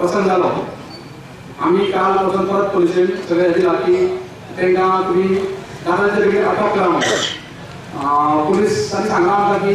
पसंत झालो आम्ही काल पासून परत पोलिसांनी सगळ्या दिला की त्यांना तुम्ही दादाच्या तिकडे अटक करा म्हणून पोलिसांनी सांगला आमकां की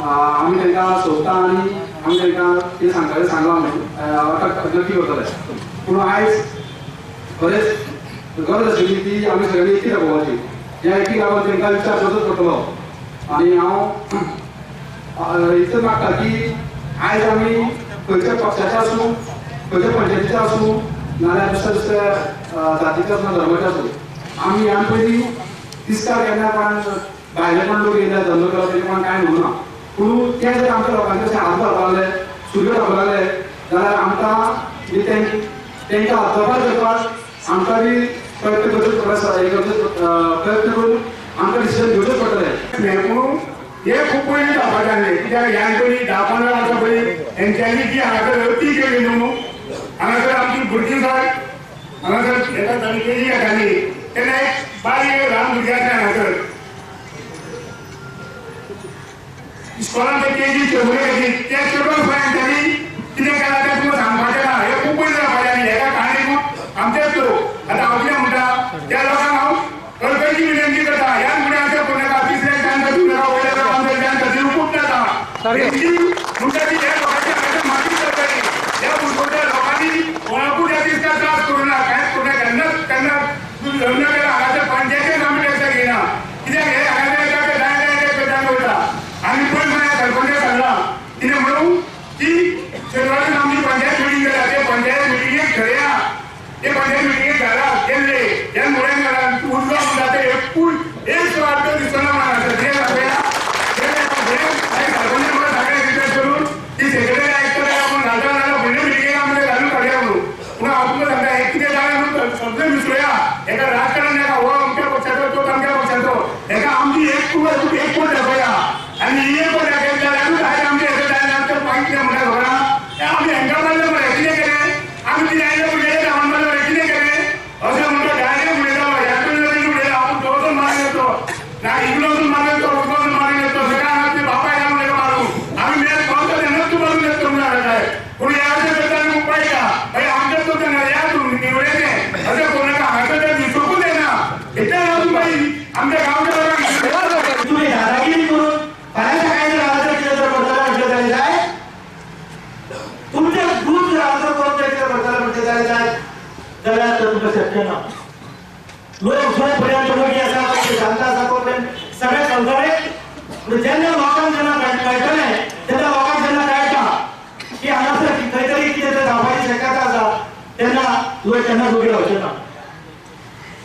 आम्ही त्यांना सोदता आणि आम्ही त्यांना ते सांगला अटक नक्की करतले पूण आयज खरेंच गरज आशिल्ली ती आमी सगळ्यांनी एकी राबोवपाची ह्या एकी लागून तांकां विचार करचोच पडटलो आनी हांव इतलें मागता की आयज आमी खंयच्या पक्षाचे आसूं खंयच्या पंचायतीचे आसूं नाल्यार दुसऱ्या दुसऱ्या जातीचे आसूं धर्माचे आसूं आमी ह्या पयलीं तिस्कार केन्ना कोण भायले कोण लोक येयले धंदो केलो तेजे कोण कांय म्हणूना पूण ते जर आमच्या लोकांचे अशें हात धरपाक लागले सुरयो घालपाक लागले जाल्यार आमकां तांकां जबाब करपाक आमकां बी प्रयत्न करचो प्रयत्न करून आमकां डिसिजन घेवचेच पडटलें पूण हे खूब पयलीं जावपाक जाय कित्याक ह्या पयलीं 10-15 वर्सां पयलीं हेंच्यांनी जी हांगासर अती केली न्हू हांगासर आमची भुरगीं जाय हांगासर एका केजी येताली तेन्ना एक बारीक ल्हान भुरगें आसलें हांगासर इस्कॉलान ते केजी चेवले घेतली ते चेवून हेंच्यांनी कितें केलां तें तुमकां सांगपाचें ना हे खूब पयलीं जावपाक जाय हेका काणयेक आमचेच लोक आतां हांव कितें म्हणटा त्या लोकांक हांव कळकळीची विनंती करता ह्या फुडें करूं नाका तिसऱ्या चान्स दिवं नाका वयल्या आमच्या चान्स दिवंकूच नाका म्हणटा ती ह्या लोकांची हांगासर मागणी करतली ह्या भुरग्या लोकांनी कोणाकूच ह्या दिसता त्रास करूं ना कांयच करूं ना केन्ना लग्न केला हांगासर पंचायतीन आमी टॅक्स घेयना कित्याक हे हांगासर येता ते जाय पेटान वयता आमी पयस म्हळ्यार सरपंचाक सांगला कितें म्हणून की शेनवाराक आमची पंचायत मिटींग केल्या ते पंचायत मिटींगेक थरया ते पंचायत मिटींगेक घाला गेल्ले ह्या मुळ्यान घाला उजवा म्हणटा ते एक स्वार्थ दिसना म्हणा ते सरपंचान म्हाका सगळें रिक्वेस्ट करून ती सेक्रेटरी आयकतले आपूण घालता नाल्यार फुडले मिटींगेक आमकां घालून काडया म्हणून पूण हांव तुमकां सांगता हे कितें जालें म्हणून सगळें विसरुया हेका राजकारण नाका हो अमक्या पक्षाचो तो अमक्या पक्षाचो हेका आमची एक कोट दाखया आनी ही एक कोट दाखयली जाल्यारूच आयज आमचे हेका जायना आमचे पांय कितें म्हणटा खबर आहा आमी हेंकां मारले मरे कितें केलें आमी ती आयले फुडले रावण मारले मरे कितें केलें अशें म्हणटा डायरेक्ट उडयता ह्या पयलीं उडयता आपूण दोळसून मारून येतो ना इगलोसून मारून येतो उजवासून मारून येतो सगळ्या आमी बापाय जावन उडयता मारून आमी मेळ पावता तेन्नाच तूं मारून येतो म्हणून काय पूण ह्या अशें करता आमी उपाय का अरे आमचेच तो तेन्ना या तूं निवडेचें अशें करूं नाका हांगासर तें दिसूंकूच येना हेच्या लागून बाई आमच्या गांवच्या लोकांक तुम्ही दादागिरी करून फाल्यां सकाळी रावाचो कितें जर करतलो म्हटलें जाल्यार जाय तुमचें दूध रावाचो करून जर कितें करतलो म्हटलें जाल्यार तुमकां शक्य ना लोक जो पर्यंत लोक आसा ते शांत आसा तो पर्यंत सगळे चलतले जेन्ना लोकांक जेन्ना कळटलें तेन्ना लोकांक जेन्ना कळटा की हांगासर खंय तरी कितें तरी जावपाची शक्यता आसा तेन्ना लोक तेन्ना उबे रावचे ना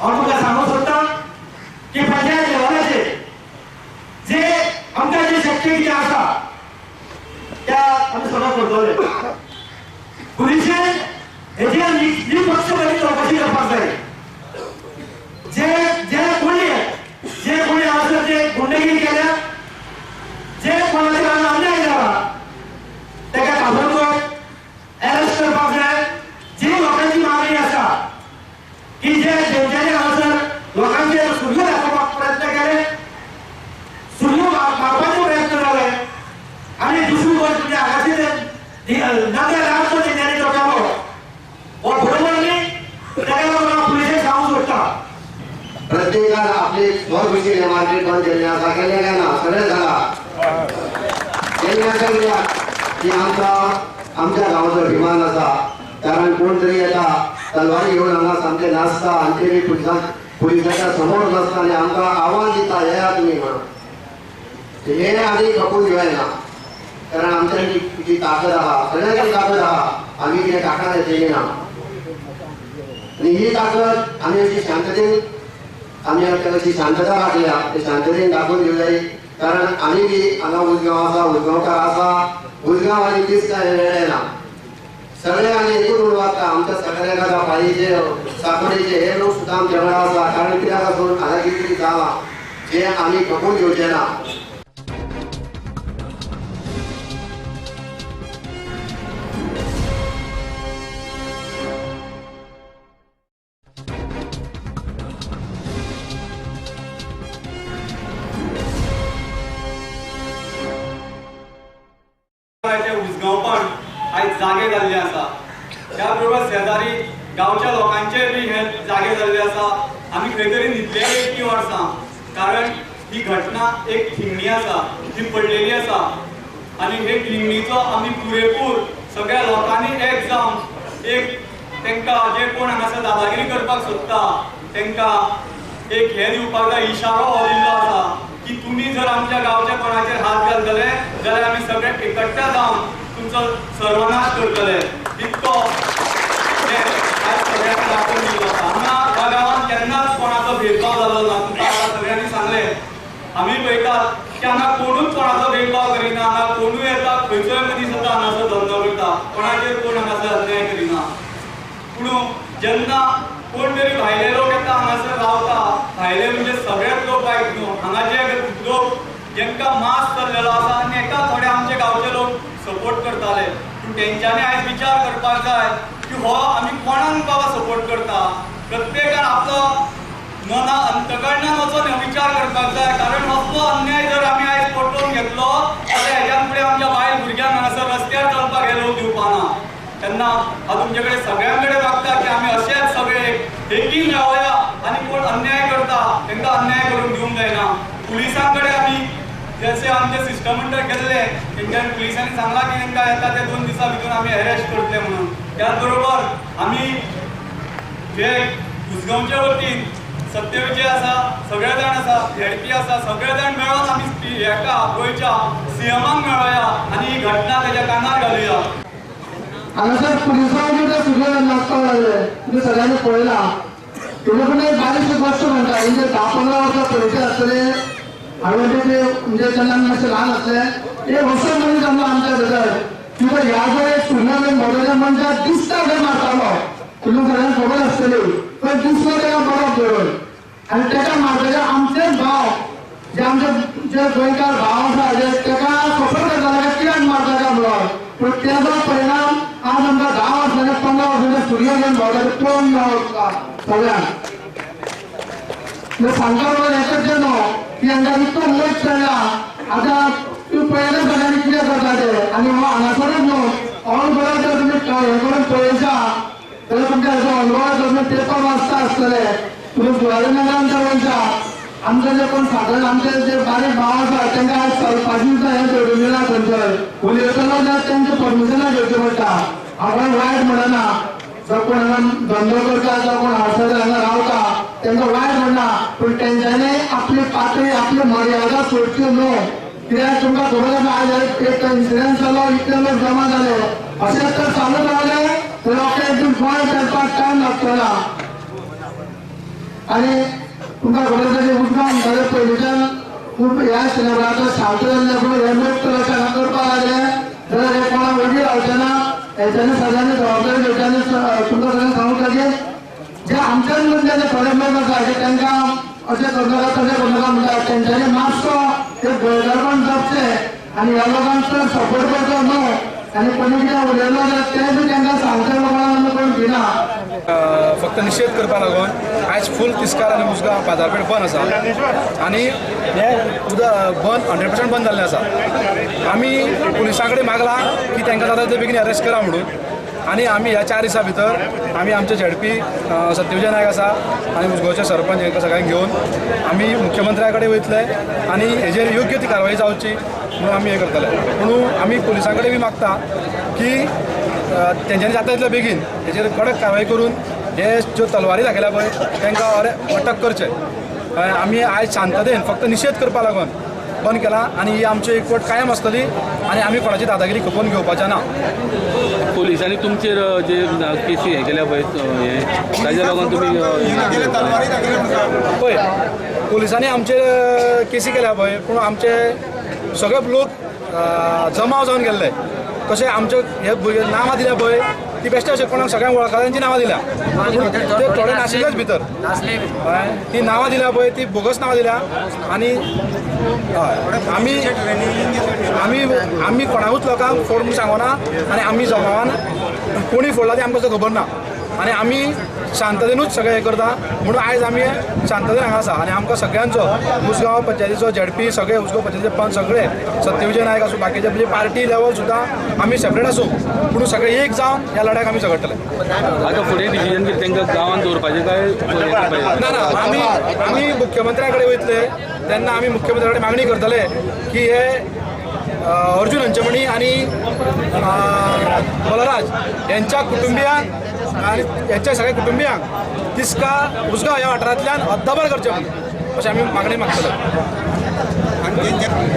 हांव तुमकां सांगूंक सोदतां की पंचायत लेवलाचेर जे आमकां जे शक्य कितें आसा त्या आमी सगळं करतले पुलिशेन हेजेर निपक्षपाती चौकशी करपाक जाय जे कोणी हांगासर जे गुंडगिरी केल्या जे कोणाच्या हांगा अन्याय जाला ताका ताबडतोब अरेस्ट करपाक जाय जी लोकांची मागणी आसा की जेंच्यांनी हांगासर लोकांचेर सुर्यो दाखोवपाक प्रयत्न केले सुर्यो मारपाचे प्रयत्न जाले आनी दुसरी गोष्ट म्हणजे हांगासर नव्या राजचो तेंच्यांनी तो केलो हो बरोबर न्ही ताका लागून हांव पुलिशेक सांगूंक सोदतां प्रत्येकान आपली भरभुशीन मार्केट बंद केल्ली आसा केले काय ना सगळें जाला केल्ल्या की आमच्या गांवाचो अभिमान आसा कारण कोण तरी येता तलवारी घेवन हांगा सामके नाचता आनी ते पुलिसाच्या समोर नाचता आनी आमकां आव्हान दिता येया तुमी म्हणून हे आमी खपून घेवना कारण आमच्यानी जी ताकद आहा सगळ्यांची ताकद आहा आमी कितें काकान येयना आनी ही ताकद आमी अशी शांततेन आमी अशी शांतता राखल्या ते शांततेन दाखोवन घेवं जाय कारण आमी बी हांगा उजगांव आसा उजगांवकार आसा उजगांव आनी दीस काय वेळे ना सगळे आमी एकूच उडवाता आमच्या सगळ्यांक पायीचे साकोडेचे हे लोक सुद्दां आमच्या वांगडा आसा कारण कित्याक लागून हांगा कितें जालां जे आमी खपून घेवचे ना. उजगांवपण आयज जागे जाल्ले आसा. त्या बरोबर शेजारी गांवच्या लोकांचे बी हे जागे जाल्ले आसा. आमी खंय तरी न्हिदलेली इतकी वर्सां कारण ही घटना एक थिंगणी आसा जी पडलेली आसा आनी हे थिंगणीचो आमी पुरेपूर सगळ्या लोकांनी एक जावन एक तांकां जे कोण हांगासर दादागिरी करपाक सोदता तांकां एक हे दिवपाक जाय इशारो हो दिल्लो आसा की तुम्ही जर आमच्या गांवच्या कोणाचेर हात घालतले जाल्यार आमी सगळे एकट्ठा जावन तुमचो सर्वनाश करतले. इतको सगळ्यांना दाखोवन दिल्लो आसा. हांगा ह्या गांवांत केन्नाच कोणाचो भेदभाव जालो ना. तुमकां आतां सगळ्यांनी सांगले आमी पळयतात की हांगा कोणूच कोणाचो भेदभाव करिना. हांगा कोणूय येता खंयचोय मनीस येता हांगासर धंदो करता. कोणाचेर कोण हांगासर अन्याय करिना. पूण जेन्ना कोण तरी भायले लोक येता हांगासर रावता भायले म्हणजे सगळेच लोक वायट न्हू. हांगा जे लोक जेंकां मास चल्लेलो आसा आनी एका थोडे आमचे गांवचे लोक सपोर्ट करताले पूण तेंच्यांनी आयज विचार करपाक जाय की हो आमी कोणाक बाबा सपोर्ट करता. प्रत्येकान आपलो मना अंतकरणान वचून विचार करपाक जाय कारण असलो अन्याय जर आमी आयज पटोवन घेतलो जाल्यार हेज्या फुडें आमच्या बायल भुरग्यांक हांगासर रस्त्यार चलपाक हे लोक दिवपाना. तेन्ना हांव तुमचे कडेन सगळ्यां कडेन मागता की आमी अशेच सगळे एकीन रावया आनी कोण अन्याय करता तांकां अन्याय करून दिवंक जायना. पुलिसां कडेन आमी जशें आमचे शिष्टमंडळ गेल्ले तेंच्यांनी पुलिसांनी सांगलां की तांकां येता ते 2 दिसां भितर आमी अरेस्ट करतले म्हणून. त्याच बरोबर आमी जे उसगांवचे वतीन सत्यविजय आसा सगळे जाण आसा झेडपी आसा सगळे जाण मेळोन आमी हेका गोंयच्या सीएमाक मेळोया आनी ही घटना तेज्या कानार घालुया. हांगासर पुलिसांनी ते सुद्दां नाचपाक लागले. तुमी सगळ्यांनी पळयला. तुमी पण एक बारीकशी गोश्ट म्हणटा म्हणजे 10-15 वर्सां पयलींचे आसतले हांवें ते म्हणजे जेन्ना आमी मातशे ल्हान आसले एक असो मनीस आसलो आमच्या भितर किंवा ह्या जो एक टुर्नामेंट मोडलेल्या मनशाक दिसता खंय मारतालो. तुमकां सगळ्यांक खबर आसतली पण दिसलो ताका बरोबर धरून आनी ताका मारतले आमचेच भाव जे आमचे जे गोंयकार भाव आसा जे ताका खबर करताले कित्याक मारता काय म्हणून. पूण तेजो परिणाम आज आमकां 10 वर्सांचे 15 वर्सांचे स्टुडियो घेवन भोंवता पळोवंक मेळटा सगळ्यांक. सांगता बरोबर एकच न्हू की हांगा इतलो मोठ चडला. आतां तूं पळयलें सगळ्यांनी कितें करता ते आनी हो हांगासरच न्हू ऑल गोवा जर तुमी हे करून पळयता जाल्यार तुमकां हेजो अनुभव तुमी पेपर वाचता आसतले. तुमी शिवाजीनगरांत जर वयता आमचे जे कोण सादारण आमचे जे बारीक भाव आसा तांकां आज चलपाची सुद्दां हें दवरून दिना खंयचोय उलयतलो जाल्यार तेंचे परमिशनां घेवचें पडटा. हांव वायट म्हणना जो कोण हांगा धंदो करता जो कोण हाडसर हांगा रावता तांकां वायट म्हणना पूण तेंच्यांनी आपली पातळी आपली मर्यादा सोडच्यो न्हू. कित्याक तुमकां खबर आसा आज एक इन्सिडंट जालो इतले लोक जमा जाले अशेंच तर चालू रावले तर म्हाका एक दीस गोंय करपाक टायम लागतलो. आनी तुमकां खबर आसा की उजगांव जाल्यार पयलींच्यान खूब ह्या सिनेमाचो शांत जाल्ले पूण हे लोक तर अशें हांगा करपाक लागले जाल्यार हे कोणाक वेगळी रावचे ना. हेच्यांनी सगळ्यांनी जबाबदारी घेवच्यांनी तुमकां सगळ्यांक सांगूंक जाय की जे आमच्यान म्हणजे जे थोडे लोक आसा जे तांकां अशें करनाका तशें करनाका म्हणटात तेंच्यांनी मातसो ते गोंयकारपण जपचें आनी ह्या लोकांक चड सपोर्ट करचो न्हू. आनी कोणी कितें उलयलो जाल्यार तें बी तांकां सांगचें लोकांक कोण भिना. फक्त निषेध करपा लागून आयज फूल तिस्कार आनी उसगांव बाजारपेठ बंद आसा आनी हे बंद 100% बंद जाल्लें आसा. आमी पुलिसां कडेन मागलां की तांकां जाता ते बेगीन अरेस्ट करा म्हणून आनी आमी ह्या 4 दिसां भितर आमी आमचे झेडपी सत्यविजय नायक आसा आनी उसगांवचे सरपंच हांकां सगळ्यांक घेवन आमी मुख्यमंत्र्या कडेन वयतले आनी हेजेर योग्य ती कारवाई जावची म्हणून आमी हे करतले. म्हणून आमी पुलिसां कडेन बी मागता की तेंच्यांनी जाता तितले बेगीन हेजेर कडक कारवाई करून हे ज्यो तलवारी दाखयल्या पळय तांकां अटक करचें. आमी आयज शांततेन फक्त निशेध करपा लागून बंद केला आनी ही आमची एकवट कायम आसतली आनी आमी कोणाची दादागिरी खपोवन घेवपाचें ना. पोलिसांनी तुमचेर जे केसी हे केल्या पळय हे ताज्या लागून तुमी पळय पुलिसांनी आमचेर केसी केल्या पळय पूण आमचे सगळे लोक जमाव जावन गेल्ले कशें आमचे हे नांवां दिल्या पळय ती बेश्टे अशें कोणाक सगळ्यांक वळखता तेंची नांवां दिल्या ते थोडे नाशिल्लेच भितर हय ती नांवां दिल्या पळय ती बोगस नांवां दिल्या आनी हय आमी कोणाकूच लोकांक फोड म्हूण सांगना आनी आमी जमावान कोणी फोडला तें आमकां खबर ना आनी आमी शांततेनूच सगळें हें करता म्हणून आयज आमी शांततेन हांगा आसा आनी आमकां सगळ्यांचो उसगांव पंचायतीचो झेडपी सगळे उसगांव पंचायतीचे पंच सगळे सत्यविजय नायक आसूं बाकीचे म्हणजे पार्टी लेवल सुद्दां आमी सेपरेट आसूं पूण सगळे एक जावन ह्या लढ्याक आमी झगडटले आता फुडें डिसिजन कितें तांकां गांवांत दवरपाचें काय ना आमी मुख्यमंत्र्या कडेन वयतले तेन्ना आमी मुख्यमंत्र्या कडेन मागणी करतले की हे अर्जुन हंचमणी आणि बलराज यांच्या कुटुंबियांक आणि यांच्या सगळ्या कुटुंबियांक तिस्का उसगांव ह्या वाठारांतल्यान हद्दभर करचे म्हणून अशें आमी मागणी मागतले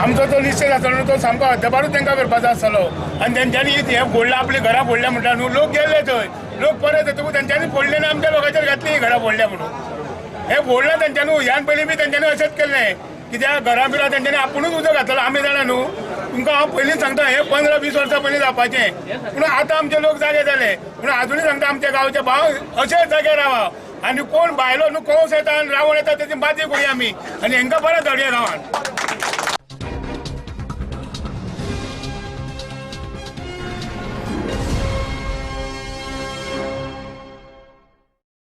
आमचो तो निश्चय आसलो तो सामको हद्दपारूच तांकां करपाचो आसतलो आनी तेंच्यांनी हे फोडला आपली घरां फोडल्या म्हणटा न्हू लोक गेले थंय लोक परत येतकूच तेंच्यांनी फोडले ना आमच्या लोकांचेर घातली ही घरां फोडल्या म्हणून हे फोडला तेंच्यांनी ह्यान पयलीं बी तेंच्यांनी अशेंच केल्लें कित्याक घरां बिरां तेंच्यांनी आपुणूच उजो घातलो आमी जाणा न्हू तुमकां हांव पयलींच सांगता हे 15-20 वर्सां पयलीं जावपाचें पूण आतां आमचे लोक जागे जाले पूण आजुनूय सांगता आमच्या गांवचे भाव अशेच जाग्यार रावा आनी कोण भायलो न्हू कंस येता आनी रावण येता तेची बाजी करूया आमी आनी हेंकां परत धडया गांवांत